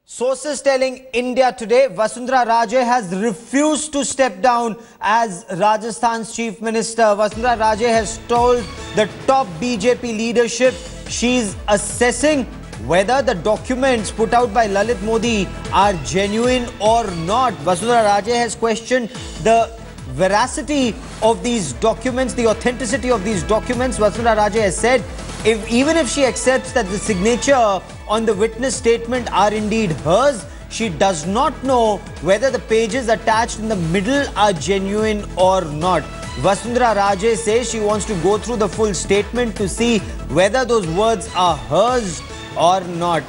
Sources telling India Today, Vasundhara Raje has refused to step down as Rajasthan's Chief Minister. Vasundhara Raje has told the top BJP leadership she's assessing whether the documents put out by Lalit Modi are genuine or not. Vasundhara Raje has questioned the veracity of these documents, the authenticity of these documents. Vasundhara Raje has said even if she accepts that the signature on the witness statement are indeed hers, she does not know whether the pages attached in the middle are genuine or not. Vasundhara Raje says she wants to go through the full statement to see whether those words are hers or not.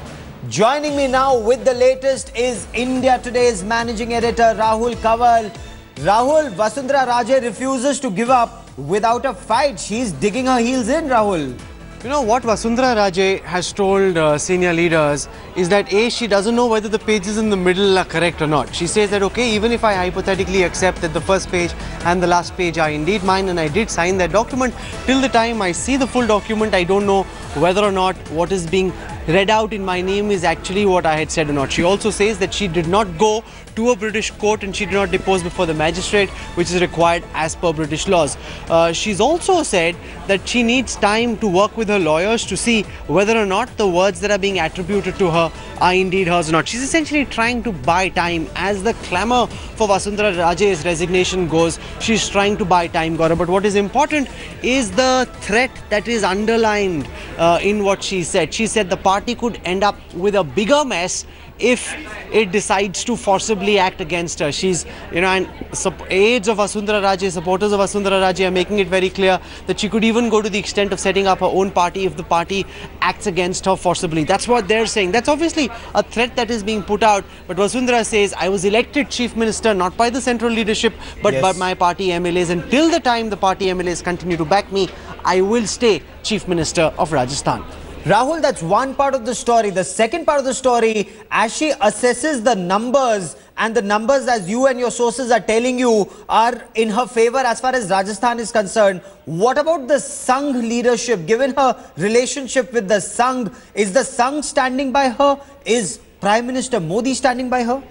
Joining me now with the latest is India Today's managing editor Rahul Kanwal. Rahul, Vasundhara Raje refuses to give up without a fight. She's digging her heels in, Rahul. You know what Vasundhara Raje has told senior leaders is that A, she doesn't know whether the pages in the middle are correct or not. She says that, okay, even if I hypothetically accept that the first page and the last page are indeed mine and I did sign that document, till the time I see the full document, I don't know whether or not what is being read out in my name is actually what I had said or not. She also says that she did not go to a British court and she did not depose before the magistrate, which is required as per British laws. She's also said that she needs time to work with her lawyers to see whether or not the words that are being attributed to her are indeed hers or not. She's essentially trying to buy time. As the clamour for Vasundhara Raje's resignation goes, she's trying to buy time, Gaurav. But what is important is the threat that is underlined in what she said. She said the party could end up with a bigger mess if it decides to forcibly act against her. She's, and aides of Vasundhara Raje, supporters of Vasundhara Raje are making it very clear that she could even go to the extent of setting up her own party if the party acts against her forcibly. That's what they're saying. That's obviously a threat that is being put out. But Vasundhara says, I was elected Chief Minister not by the central leadership but by my party MLAs. And till the time the party MLAs continue to back me, I will stay Chief Minister of Rajasthan. Rahul, that's one part of the story. The second part of the story, as she assesses the numbers, and the numbers, as you and your sources are telling you, are in her favor as far as Rajasthan is concerned. What about the Sangh leadership? Given her relationship with the Sangh, is the Sangh standing by her? Is Prime Minister Modi standing by her?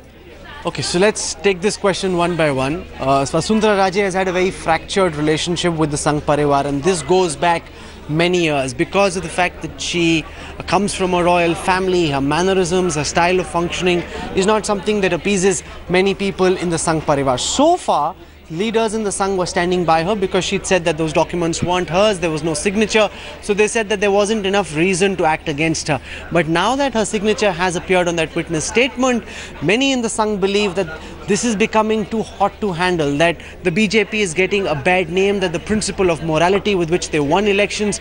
Okay, so let's take this question one by one. Vasundhara Raje has had a very fractured relationship with the Sangh Parivar, and this goes back many years because of the fact that she comes from a royal family. Her mannerisms, her style of functioning is not something that appeases many people in the Sangh Parivar. So far, leaders in the Sangh were standing by her because she'd said that those documents weren't hers, there was no signature, so they said that there wasn't enough reason to act against her. But now that her signature has appeared on that witness statement, many in the Sangh believe that this is becoming too hot to handle, that the BJP is getting a bad name, that the principle of morality with which they won elections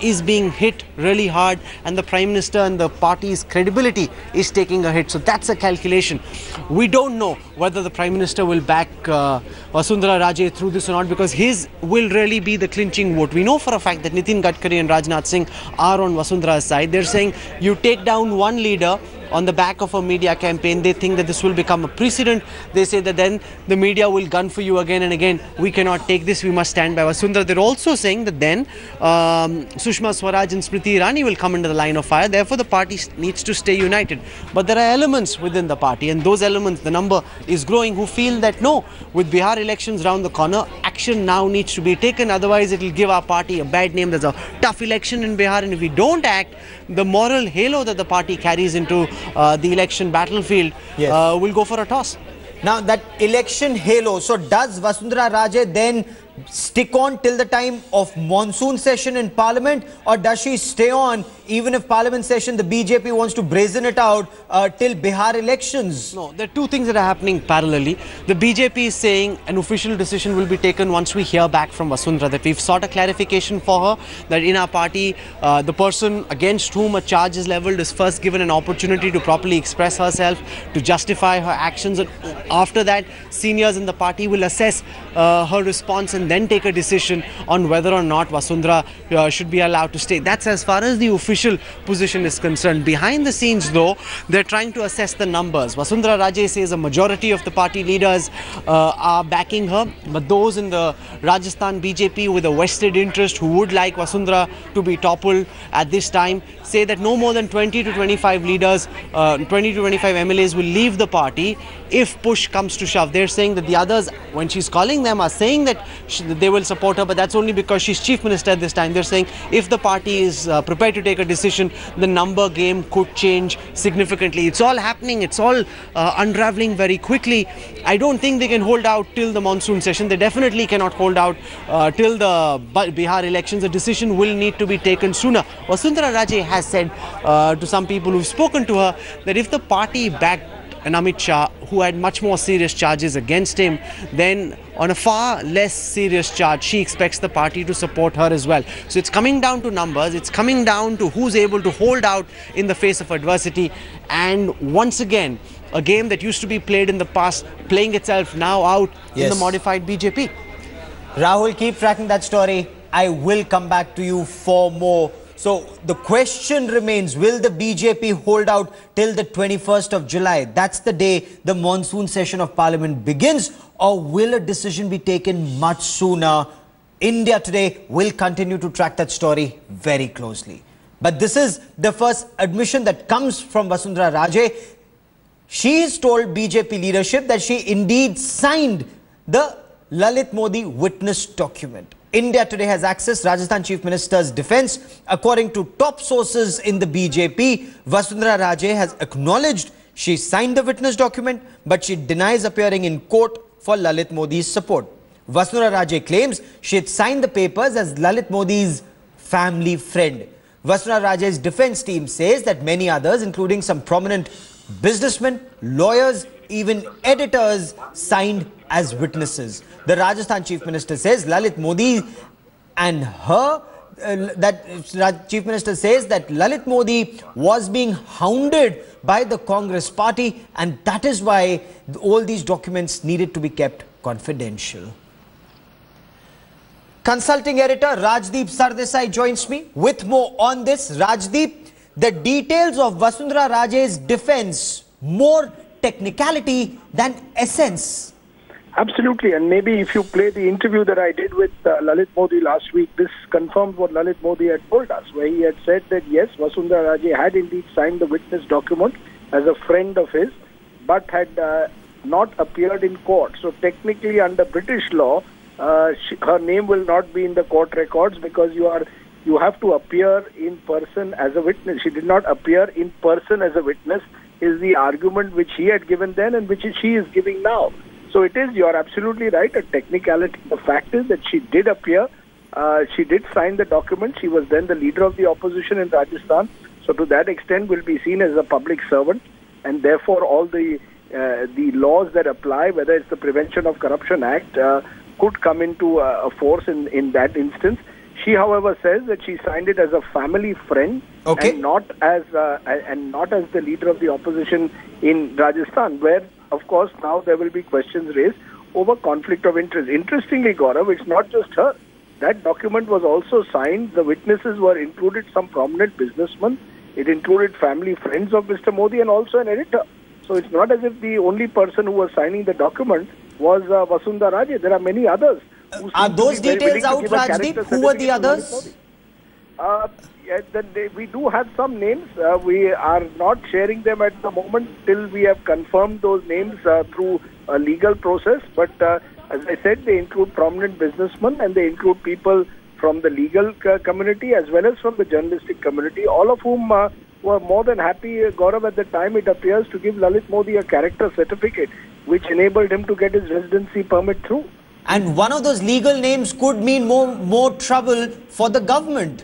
is being hit really hard, and the Prime Minister and the party's credibility is taking a hit. So that's a calculation. We don't know whether the Prime Minister will back Vasundhara Raje through this or not, because his will really be the clinching vote. We know for a fact that Nitin Gadkari and Rajnath Singh are on Vasundhara's side. They're saying you take down one leader on the back of a media campaign, they think that this will become a precedent. They say that then the media will gun for you again and again. We cannot take this, we must stand by Vasundhara. They're also saying that then Sushma Swaraj and Smriti Irani will come into the line of fire. Therefore, the party needs to stay united. But there are elements within the party, and those elements, the number is growing, who feel that no, with Bihar elections round the corner, action now needs to be taken. Otherwise, it will give our party a bad name. There's a tough election in Bihar, and if we don't act, the moral halo that the party carries into the election battlefield will go for a toss. Now, that election halo, so does Vasundhara Raje then stick on till the time of monsoon session in Parliament, or does she stay on even if Parliament session the BJP wants to brazen it out till Bihar elections? No, there are two things that are happening parallelly. The BJP is saying an official decision will be taken once we hear back from Vasundhara, that we've sought a clarification for her, that in our party the person against whom a charge is levelled is first given an opportunity to properly express herself, to justify her actions, and after that seniors in the party will assess her response and and then take a decision on whether or not Vasundhara should be allowed to stay. That's as far as the official position is concerned. Behind the scenes, though, they're trying to assess the numbers. Vasundhara Raje says a majority of the party leaders are backing her, but those in the Rajasthan BJP with a vested interest who would like Vasundhara to be toppled at this time say that no more than 20 to 25 leaders, 20 to 25 MLAs will leave the party if push comes to shove. They're saying that the others, when she's calling them, are saying that they will support her, but that's only because she's Chief Minister at this time. They're saying if the party is prepared to take a decision, the number game could change significantly. It's all happening. It's all unraveling very quickly. I don't think they can hold out till the monsoon session. They definitely cannot hold out till the Bihar elections. A decision will need to be taken sooner. Vasundhara Raje has said to some people who've spoken to her that if the party backed an Amit Shah who had much more serious charges against him, then on a far less serious charge, she expects the party to support her as well. So it's coming down to numbers, it's coming down to who's able to hold out in the face of adversity. And once again, a game that used to be played in the past, playing itself now out in the modified BJP. Rahul, keep tracking that story. I will come back to you for more. So the question remains, will the BJP hold out till the 21st of July? That's the day the monsoon session of Parliament begins, or will a decision be taken much sooner? India Today will continue to track that story very closely. But this is the first admission that comes from Vasundhara Raje. She's told BJP leadership that she indeed signed the Lalit Modi witness document. India Today has accessed Rajasthan Chief Minister's defense. According to top sources in the BJP, Vasundhara Raje has acknowledged she signed the witness document, but she denies appearing in court for Lalit Modi's support. Vasundhara Raje claims she had signed the papers as Lalit Modi's family friend. Vasundhara Raje's defense team says that many others, including some prominent businessmen, lawyers, even editors, signed as witnesses. The Rajasthan Chief Minister says Lalit Modi and her, Chief Minister says that Lalit Modi was being hounded by the Congress party, and that is why all these documents needed to be kept confidential. Consulting editor Rajdeep Sardesai joins me with more on this. Rajdeep, the details of Vasundhara Raje's defense, more technicality than essence. Absolutely, and maybe if you play the interview that I did with Lalit Modi last week, this confirmed what Lalit Modi had told us, where he had said that yes, Vasundhara Raje had indeed signed the witness document as a friend of his, but had not appeared in court. So technically under British law, her name will not be in the court records because you have to appear in person as a witness. She did not appear in person as a witness, is the argument which he had given then and which she is giving now. So it is, you are absolutely right, a technicality. The fact is that she did appear, she did sign the document. She was then the leader of the opposition in Rajasthan. So to that extent will be seen as a public servant, and therefore all the laws that apply, whether it's the Prevention of Corruption Act, could come into a force in that instance. She, however, says that she signed it as a family friend, and not as the leader of the opposition in Rajasthan, where, of course, now there will be questions raised over conflict of interest. Interestingly, Gaurav, it's not just her. That document was also signed. The witnesses were included some prominent businessmen. It included family friends of Mr. Modi and also an editor. So it's not as if the only person who was signing the document was Vasundhara Raje. There are many others. Are those details out, Rajdeep? Who were the others? We do have some names. We are not sharing them at the moment till we have confirmed those names through a legal process. But as I said, they include prominent businessmen and they include people from the legal community as well as from the journalistic community, all of whom were more than happy, Gaurav, at the time it appears, to give Lalit Modi a character certificate which enabled him to get his residency permit through. And one of those legal names could mean more trouble for the government.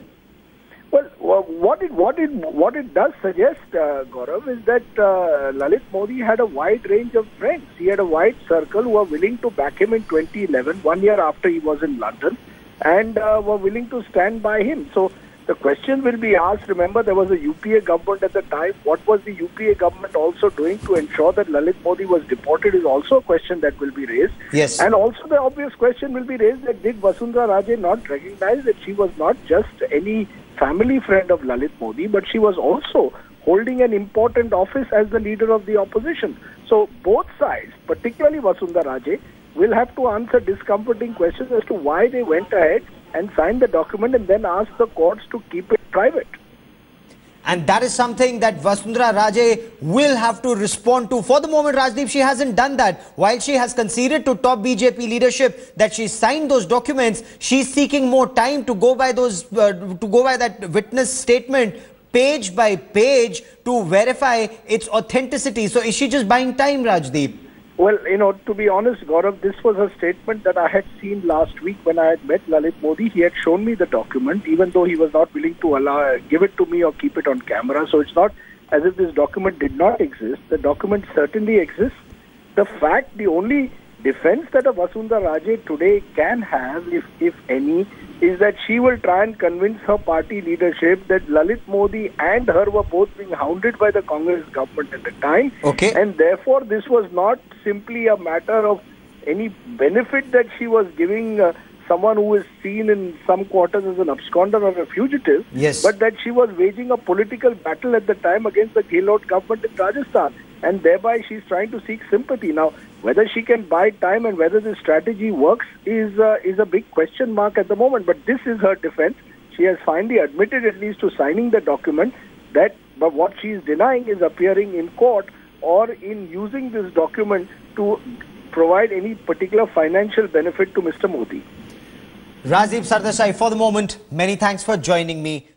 Well, what it does suggest, Gaurav, is that Lalit Modi had a wide range of friends. He had a wide circle who were willing to back him in 2011, 1 year after he was in London, and were willing to stand by him. So The question will be asked. Remember, there was a UPA government at the time. What was the UPA government also doing to ensure that Lalit Modi was deported is also a question that will be raised. Yes. And also the obvious question will be raised that did Vasundhara Raje not recognize that she was not just any family friend of Lalit Modi, but she was also holding an important office as the leader of the opposition. So both sides, particularly Vasundhara Raje, will have to answer discomforting questions as to why they went ahead and signed the document and then asked the courts to keep it private. And that is something that Vasundhara Raje will have to respond to. For the moment, Rajdeep, she hasn't done that. While she has conceded to top BJP leadership that she signed those documents, she's seeking more time to go by those, to go by that witness statement page by page to verify its authenticity. So is she just buying time, Rajdeep? Well, to be honest, Gaurav, this was a statement that I had seen last week when I had met Lalit Modi. He had shown me the document, even though he was not willing to give it to me or keep it on camera. So it's not as if this document did not exist. The document certainly exists. The only defense that a Vasundhara Raje today can have, if any, is that she will try and convince her party leadership that Lalit Modi and her were both being hounded by the Congress government at the time. Okay. And therefore, this was not simply a matter of any benefit that she was giving someone who is seen in some quarters as an absconder or a fugitive, Yes. but that she was waging a political battle at the time against the Gehlot government in Rajasthan. And thereby she's trying to seek sympathy. Now, whether she can buy time and whether this strategy works is a big question mark at the moment. But this is her defense. She has finally admitted, at least to signing the document, but what she is denying is appearing in court or in using this document to provide any particular financial benefit to Mr. Modi. Rajdeep Sardesai, for the moment, many thanks for joining me.